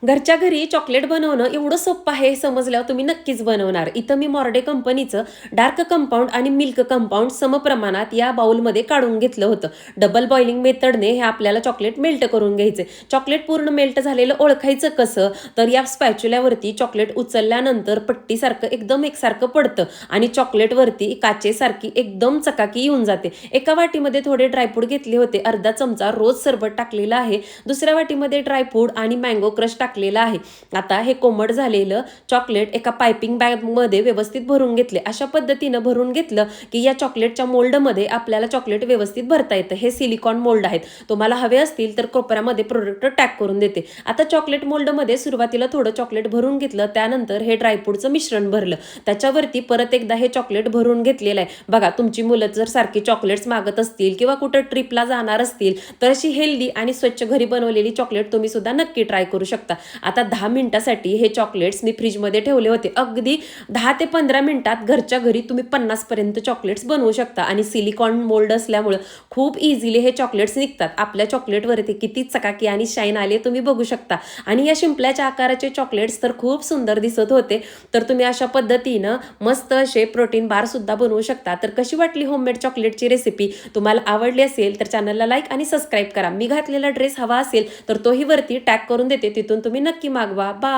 घरच्या घरी चॉकलेट बनवणं एवढं सोपं आहे हे समजल्यावर तुम्ही नक्कीच बनवणार. इथं मी मॉर्डे कंपनीचं डार्क कंपाऊंड आणि मिल्क कंपाऊंड समप्रमाणात या बाउलमध्ये काढून घेतलं होतं. डबल बॉइलिंग मेथडने हे आपल्याला चॉकलेट मेल्ट करून घ्यायचे. चॉकलेट पूर्ण मेल्ट झालेलं ओळखायचं कसं? तर या स्पॅच्युल्यावरती चॉकलेट उचलल्यानंतर पट्टीसारखं एकदम एकसारखं पडतं आणि चॉकलेटवरती काचेसारखी एकदम चकाकी येऊन जाते. एका वाटीमध्ये थोडे ड्रायफ्रूट घेतले होते, अर्धा चमचा रोज सरबत टाकलेला आहे, दुसऱ्या वाटीमध्ये ड्रायफ्रूट आणि मँगो क्रश टाकलेला आहे. आता हे कोमट झालेलं चॉकलेट एका पायपिंग बॅगमध्ये व्यवस्थित भरून घेतले. अशा पद्धतीनं भरून घेतलं की या चॉकलेटच्या मोल्डमध्ये आपल्याला चॉकलेट व्यवस्थित भरता येतं. हे सिलिकॉन मोल्ड आहेत. तुम्हाला हवे असतील तर कोपऱ्यामध्ये प्रोडक्ट टॅग करून देते. आता चॉकलेट मोल्डमध्ये सुरुवातीला थोडं चॉकलेट भरून घेतलं, त्यानंतर हे ड्रायफ्रूटचं मिश्रण भरलं, त्याच्यावरती परत एकदा हे चॉकलेट भरून घेतलेलं आहे. बघा, तुमची मुलं जर सारखी चॉकलेट्स मागत असतील किंवा कुठं ट्रिपला जाणार असतील तर अशी हेल्दी आणि स्वच्छ घरी बनवलेली चॉकलेट तुम्ही सुद्धा नक्की ट्राय करू शकता. आता 10 मिनिटासाठी हे चॉकलेट्स मी फ्रीजमध्ये ठेवले होते. अगदी 10 ते 15 मिनिटात घरच्या घरी तुम्ही 50 पर्यंत चॉकलेट्स बनवू शकता आणि सिलिकॉन मोल्ड असल्यामुळे खूप इझिली हे चॉकलेट्स निघतात. आपल्या चॉकलेटवरती किती चकाकी आणि शाईन आले तुम्ही बघू शकता. आणि या शिंपल्याच्या आकाराचे चॉकलेट्स तर खूप सुंदर दिसत होते. तर तुम्ही अशा पद्धतीनं मस्त असे प्रोटीन बार सुद्धा बनवू शकता. तर कशी वाटली होममेड चॉकलेटची रेसिपी? तुम्हाला आवडली असेल तर चॅनलला लाईक आणि सबस्क्राईब करा. मी घातलेला ड्रेस हवा असेल तर तोही वरती टॅग करून देते, तिथून तुम्ही नक्की मागवा. बाय.